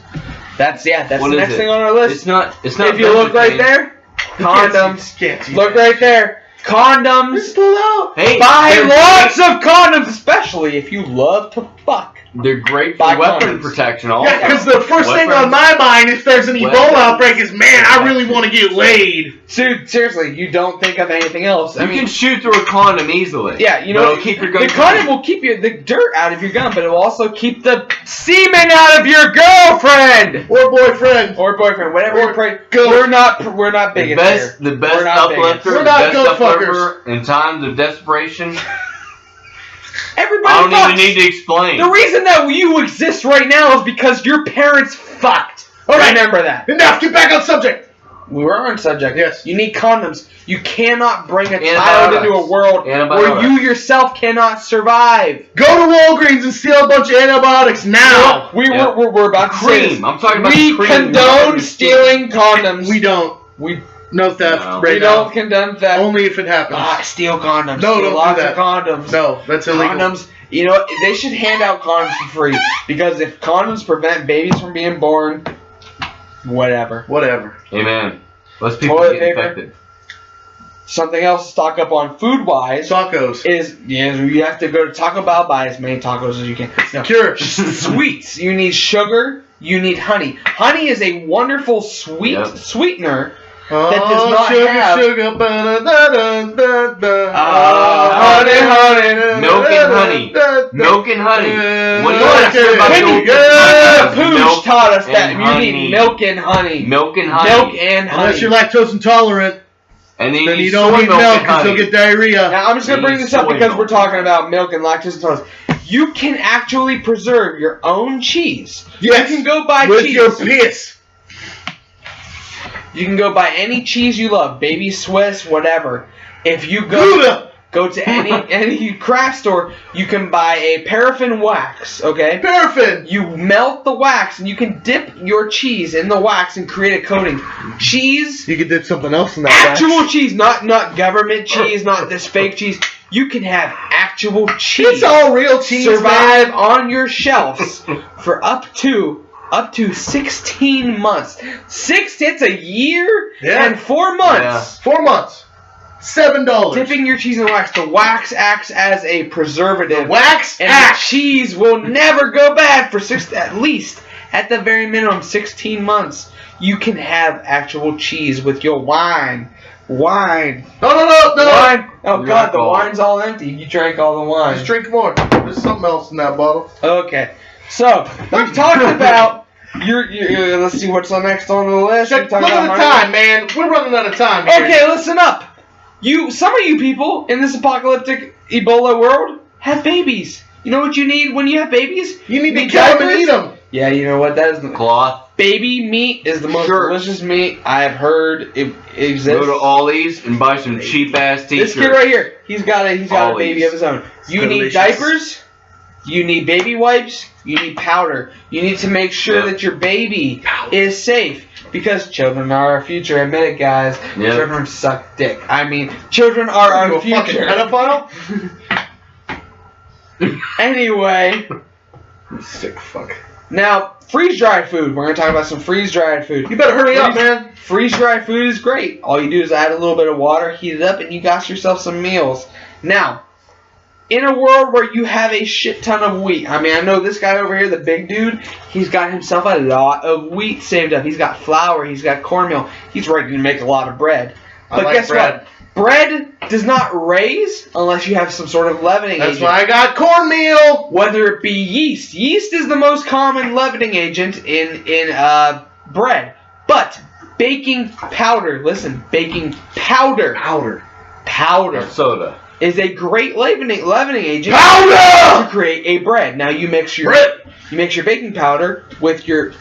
That's the What next is thing it? on our list. It's not. If you look right there, condoms. Can't see Look that. right there, condoms. Just pull out. Hey, Buy they're lots of condoms, especially if you love to fuck. They're great Buy for weapon condoms. protection. Also. Yeah, because the first thing on my mind if there's an Ebola outbreak is, man, I really want to get laid. Dude, seriously, you don't think of anything else. You can shoot through a condom easily. Yeah, you know, But it'll keep your gun the condom will keep the dirt out of your gun, but it will also keep the semen out of your girlfriend Or boyfriend. or boyfriend, whatever Or you're praying. goat. We're not The bigots here. best We're not uplifter, We're the not best goat uplifter in times of desperation. Everybody I don't fucks. even need to explain. The reason that you exist right now is because your parents fucked. All right. Remember that. Enough, get back on subject. We were on subject. Yes. You need condoms. You cannot bring a child into a world where Antibiotics. you yourself cannot survive. Go to Walgreens and steal a bunch of antibiotics now. We're about to say this. Cream. I'm talking about We cream. condone stealing condoms. We don't. We No theft No. right we now. don't condone theft. Only if it happens. Steal condoms. No, Steal don't do lots that. of condoms. No, that's illegal. Condoms. You know what? They should hand out condoms for free because if condoms prevent babies from being born, whatever. Whatever. Amen. Less people Toilet get paper. infected. Something else to stock up on food-wise Tacos. is you have to go to Taco Bell, buy as many tacos as you can. No. Cure. Sweets. You need sugar. You need honey. Honey is a wonderful sweetener that does not have. Sugar, honey. Milk and honey. Milk and honey. What do you want to say about milk The and Pooch honey? taught us that and you honey. need milk and honey. Milk and honey. Milk and honey. Unless you're lactose intolerant, And then then you you don't soy need milk milk and because honey. you'll get diarrhea. Now, I'm just going to bring this up Soy because milk. we're talking about milk and lactose intolerance. You can actually preserve your own cheese. Yes, You can go buy with cheese. your piss. You can go buy any cheese you love, Baby Swiss, whatever. If you Gouda. go to any craft store, you can buy a paraffin wax, okay? Paraffin. You melt the wax and you can dip your cheese in the wax and create a coating. Cheese, You could dip something else in that. actual wax. cheese, not government cheese, not this fake cheese. You can have actual cheese. It's all real cheese. Survive on your shelves for up to 16 months. It's a year and 4 months. Yeah. 4 months. $7. Dipping your cheese in wax. The wax acts as a preservative. Wax And the cheese will never go bad for at the very minimum, 16 months. You can have actual cheese with your wine. Wine. No. Wine. Oh, You're God, the alcohol. wine's all empty. You drank all the wine. Just drink more. There's something else in that bottle. Okay. So, we've talked about let's see what's next on the list. Look at the time, man. We're running out of time here. Okay, listen up. Some of you people in this apocalyptic Ebola world have babies. You know what you need when you have babies? You need to kill them and diapers. eat them. Yeah, you know what? That is the Cloth. baby meat is the most delicious meat I've heard it exists. Go to Ollie's and buy some cheap ass t-shirts. This kid right here, he's got a baby of his own. You need delicious. diapers. You need baby wipes. You need powder. You need to make sure that your baby is safe. Because children are our future. Admit it, guys. Yep. Children suck dick. I mean, children are our You a fucking future. pedophile? Anyway, You sick fuck. now, freeze-dried food. We're going to talk about some freeze-dried food. You better hurry up, man. Freeze-dried food is great. All you do is add a little bit of water, heat it up, and you got yourself some meals. Now, in a world where you have a shit ton of wheat, I mean, I know this guy over here, the big dude, he's got himself a lot of wheat saved up. He's got flour, he's got cornmeal, he's ready to make a lot of bread. But like guess bread. what? Bread does not raise unless you have some sort of leavening That's agent. why I got cornmeal. Whether it be yeast. Yeast is the most common leavening agent in bread. But baking powder, listen, baking powder. Powder. Or soda. is a great leavening agent Powder! to create a bread. Now you mix your baking powder with your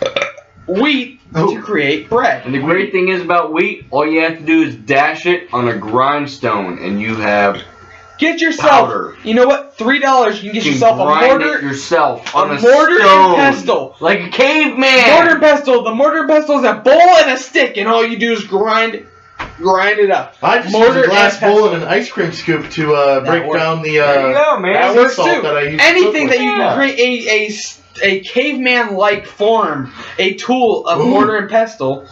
wheat to create bread. And the great thing is about wheat, all you have to do is dash it on a grindstone, and you have get yourself powder. You know what? $3 you can get yourself a mortar. It yourself on a mortar stone, and pestle, like a caveman. Mortar and pestle. The mortar and pestle is a bowl and a stick, and all you do is grind it up. I just use a glass bowl and an ice cream scoop to break down the there you go, man. That works salt too. that I use Anything to that you can create a caveman-like form, a tool of mortar and pestle.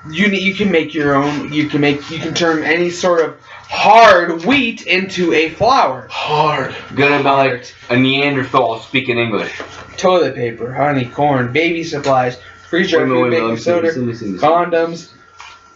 You can make your own. You can turn any sort of hard wheat into a flour. Hard. Gonna be like a Neanderthal speaking English. Toilet paper, honey, corn, baby supplies, freezer food, baking soda, condoms.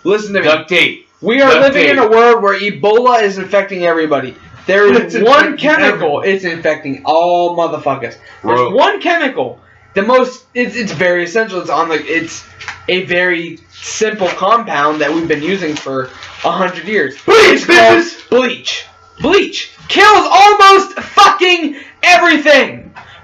Listen to me. Duct tape. We are living in a world where Ebola is infecting everybody. There is one chemical. It's infecting all motherfuckers. There's one chemical. It's very essential. It's a very simple compound that we've been using for 100 years. Bleach, bitches! Bleach. Bleach kills almost fucking everything.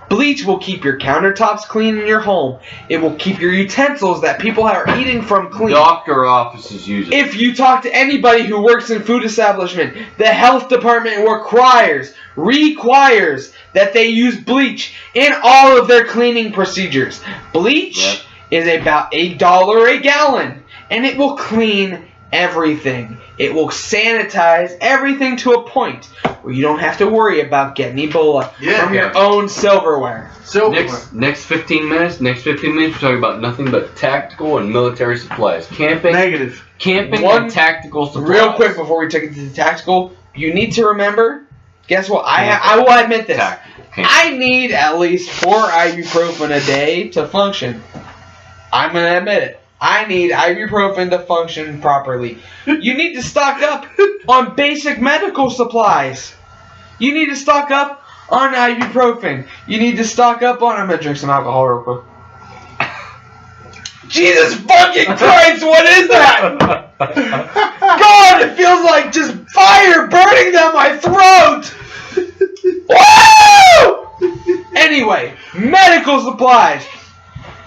Bleach will keep your countertops clean in your home. It will keep your utensils that people are eating from clean. Doctor offices use it. If you talk to anybody who works in food establishment, the health department requires that they use bleach in all of their cleaning procedures. Bleach is about $1 a gallon, and it will clean everything. It will sanitize everything to a point where you don't have to worry about getting Ebola from your own silverware. Next 15 minutes, we're talking about nothing but tactical and military supplies. Camping. Negative. Camping and tactical supplies. Real quick before we take it to the tactical, you need to remember, guess what? I will admit this. I need at least 4 ibuprofen a day to function. I'm going to admit it. I need ibuprofen to function properly. You need to stock up on basic medical supplies. You need to stock up on ibuprofen. You need to stock up on... I'm going to drink some alcohol real quick. Jesus fucking Christ, what is that? God, it feels like just fire burning down my throat. Woo! Anyway, medical supplies.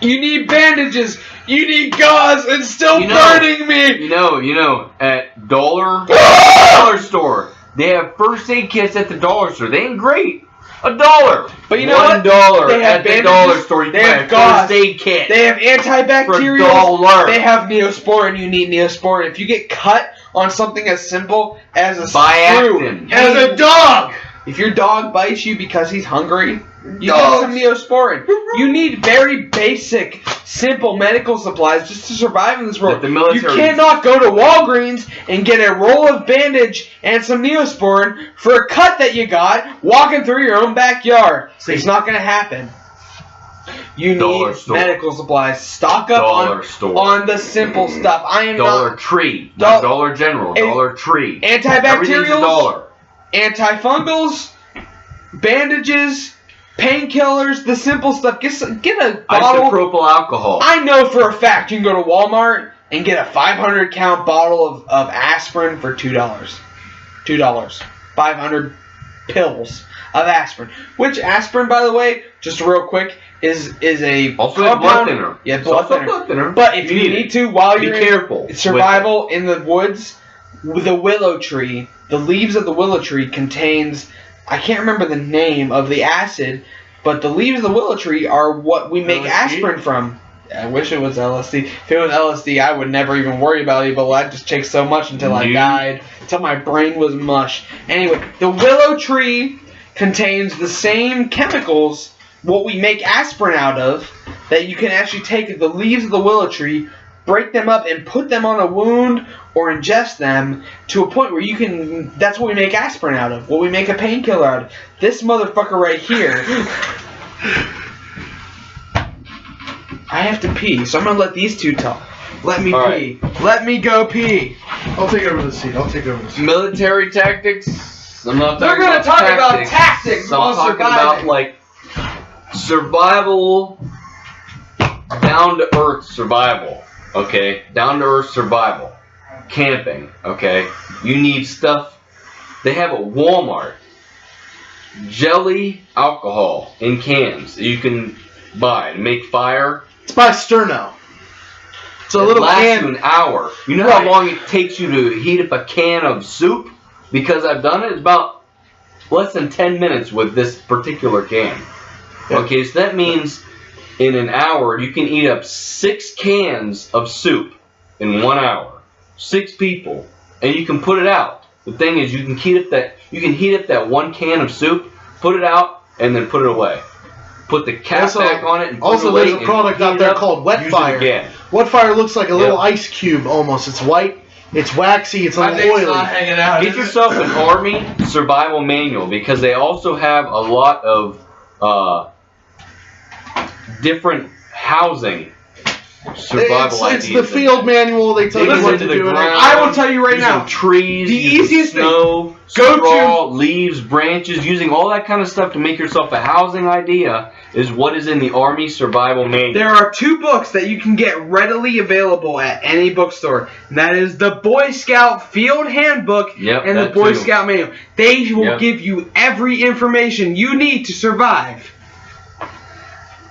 You need bandages. You need gauze. It's still burning me. You know, at dollar store, they have first aid kits at the dollar store. They ain't great. $1. But you know what? $1 they have at the dollar store. They have gauze. First aid kit. They have antibacterial. $1. They have Neosporin. You need Neosporin. If you get cut on something as simple as a Biactin. screw, as a dog. If your dog bites you because he's hungry, you get some Neosporin. You need very basic, simple medical supplies just to survive in this world. You cannot go to Walgreens and get a roll of bandage and some Neosporin for a cut that you got walking through your own backyard. It's not going to happen. You need medical supplies. Stock up on the simple stuff. I am Dollar Tree, not Dollar General. Dollar Tree. Antibacterials, antifungals, bandages, painkillers, the simple stuff. Get a bottle. Isopropyl alcohol. I know for a fact you can go to Walmart and get a 500 count bottle of aspirin for $2. $2. 500 pills of aspirin. Which aspirin, by the way, just real quick, is a also a blood thinner. Yeah, blood thinner. But if you need to, while you're in survival in the woods, the willow tree, the leaves of the willow tree contains, I can't remember the name of the acid, but the leaves of the willow tree are what we make aspirin from. I wish it was LSD. If it was LSD, I would never even worry about Ebola. I'd just take so much until I died, until my brain was mush. Anyway, the willow tree contains the same chemicals, what we make aspirin out of, that you can actually take the leaves of the willow tree, break them up, and put them on a wound or ingest them to a point where you can... That's what we make aspirin out of. What we make a painkiller out of. This motherfucker right here... I have to pee, so I'm going to let these two talk. Let me pee. Let me go pee. I'll take over the seat. Military tactics. I'm not They're going to talk about tactics. I'm talking about, like, survival, down-to-earth survival. Okay? Down-to-earth survival. Camping. Okay? You need stuff They have a Walmart jelly alcohol in cans that you can buy to make fire. It's by Sterno. It's a little lasts can. you an hour. You know how long it takes you to heat up a can of soup? Because I've done it. It's about less than 10 minutes with this particular can. Yeah. Okay, so that means in an hour you can eat up 6 cans of soup in 1 hour. 6 people, and you can put it out. The thing is, you can heat up that 1 can of soup, put it out, and then put it away. Put the cap back on it and put it away. Also, there's a product out there called Wetfire. Wetfire looks like a little ice cube almost. It's white, it's waxy, it's a little oily. Not hanging out. Get yourself an Army survival manual, because they also have a lot of different housing survival ideas. It's the field manual. They tell you what to do. I will tell you right now. Trees, the easiest snow, straw, leaves, branches, using all that kind of stuff to make yourself a housing idea is what is in the Army Survival Manual. There are 2 books that you can get readily available at any bookstore. And that is the Boy Scout Field Handbook and the Boy Scout Manual. They will give you every information you need to survive.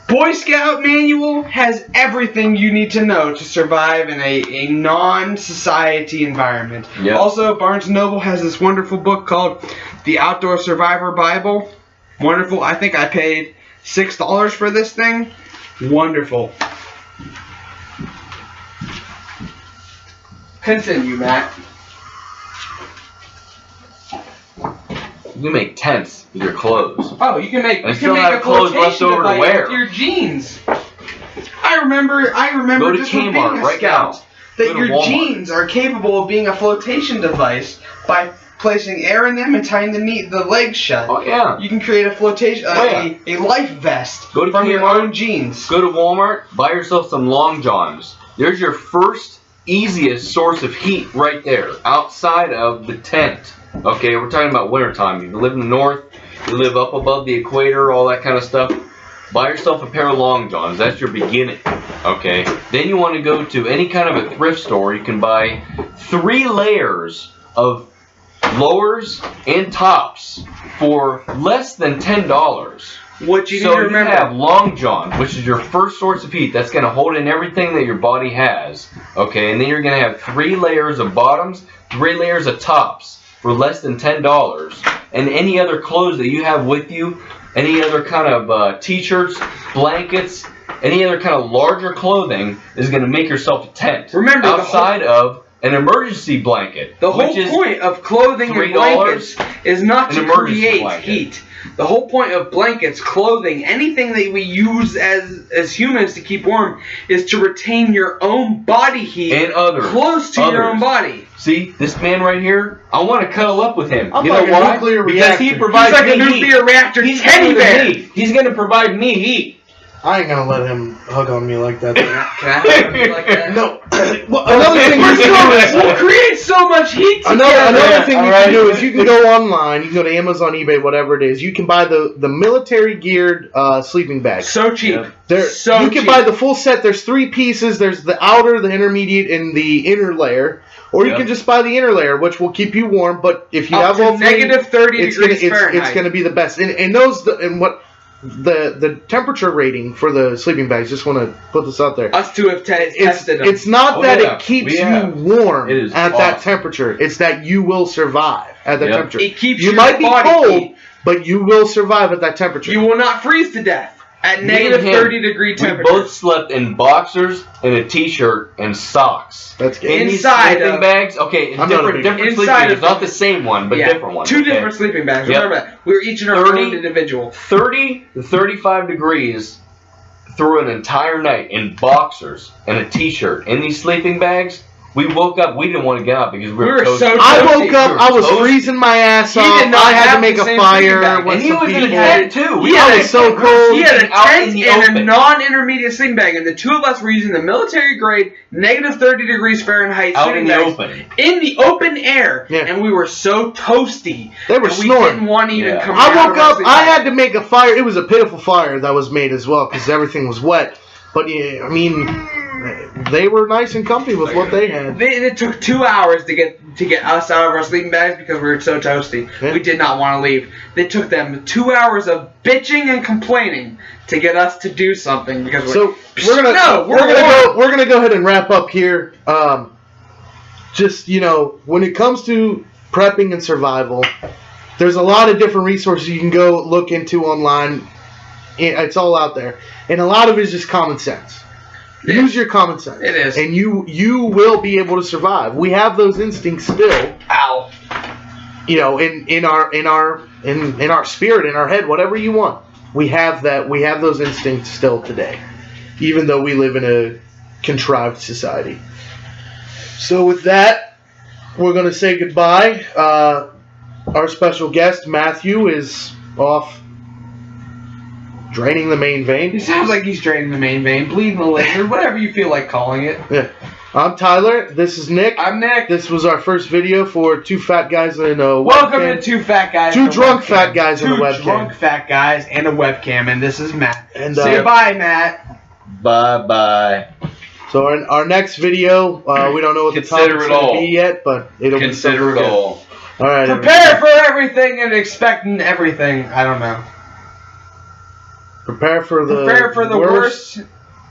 Boy Scout Manual has everything you need to know to survive in a non-society environment. Yep. Also, Barnes & Noble has this wonderful book called The Outdoor Survivor Bible. Wonderful. I think I paid $6 for this thing. Wonderful. Continue, Matt. You can make tents with your clothes. Oh, you can make a clothes left over to wear with your jeans. I remember Go to just from being Kmart a right scout now. that Go to your Walmart. jeans are capable of being a flotation device by placing air in them and tying the legs shut. Oh yeah. You can create a flotation, a life vest Go to from your Kmart. own jeans. Go to Walmart, buy yourself some long johns. There's your first easiest source of heat right there, outside of the tent. Okay, we're talking about wintertime. You live in the north, you live up above the equator, all that kind of stuff. Buy yourself a pair of long johns. That's your beginning. Okay, then you want to go to any kind of a thrift store. You can buy 3 layers of lowers and tops for less than $10. What you need to remember. You have long johns, which is your first source of heat. That's going to hold in everything that your body has. Okay, and then you're going to have 3 layers of bottoms, 3 layers of tops for less than $10. And any other clothes that you have with you, any other kind of t-shirts, blankets, any other kind of larger clothing is going to make yourself a tent. Remember, outside of an emergency blanket. The whole point of clothing and blankets is not to create heat. The whole point of blankets, clothing, anything that we use as humans to keep warm is to retain your own body heat and close to your own body. See, this man right here, I want to cuddle up with him. I'm you like know a why? nuclear Because reactor. he provides He's like me a nuclear reactor He's teddy bear. He's going to provide me heat. I ain't gonna let him hug on me like that. Can I hug you like that? No. Well, another thing you can do we'll create so much heat together. Another thing you can do is you can go online, you can go to Amazon, eBay, whatever it is. You can buy the military geared sleeping bag. So cheap. Yeah. You can buy the full set. There's 3 pieces. There's the outer, the intermediate, and the inner layer. Or you can just buy the inner layer, which will keep you warm. But if you have all 3, negative 30 degrees Fahrenheit. It's going to be the best. And those and what. The temperature rating for the sleeping bags, just want to put this out there. Us two have tested them. It's not that it keeps you warm at that temperature. It's that you will survive at that temperature. It keeps you your might be body cold, heat. but you will survive at that temperature. You will not freeze to death at negative 30 degree temperature. We both slept in boxers and a t-shirt and socks. That's good. In these sleeping bags, okay, different sleeping bags, not the same one, but different ones. 2 different sleeping bags. Remember that. We were each in our own individual. 30 to 35 degrees through an entire night in boxers and a t-shirt in these sleeping bags. We woke up. We didn't want to get out because we were so toasty. I woke up. I was freezing my ass off. I had to make a fire. And he was in a tent too. I was so cold. He had a tent and a non-intermediate sleeping bag, and the 2 of us were using the military grade negative 30 degrees Fahrenheit sleeping bags in the open air, and we were so toasty. They were snoring. We didn't want to even come. I woke up. I had to make a fire. It was a pitiful fire that was made as well because everything was wet. But yeah, I mean, they were nice and comfy with what they had. It took 2 hours to get us out of our sleeping bags because we were so toasty. Yeah. We did not want to leave. It took them 2 hours of bitching and complaining to get us to do something because we're gonna go ahead and wrap up here. Just when it comes to prepping and survival, there's a lot of different resources you can go look into online. It's all out there, and a lot of it is just common sense. Use your common sense. It is. And you will be able to survive. We have those instincts still. Ow. In our spirit, in our head, whatever you want. We have that. We have those instincts still today, even though we live in a contrived society. So with that, we're going to say goodbye. Our special guest, Matthew, is off draining the main vein. It sounds like he's draining the main vein, bleeding the liver, whatever you feel like calling it. Yeah. I'm Tyler. This is Nick. I'm Nick. This was our first video for two fat guys and a webcam. Welcome to two fat guys. Two drunk fat guys and a webcam. Two drunk fat guys and a webcam, and this is Matt. And say bye, Matt. Bye. So our next video, we don't know what the topic's going to be yet, but it'll be something Consider it all. All right. Prepare for everything and expecting everything. I don't know. Prepare for the worst.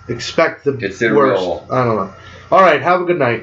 Expect the Consider it worst. all. I don't know. All right. Have a good night.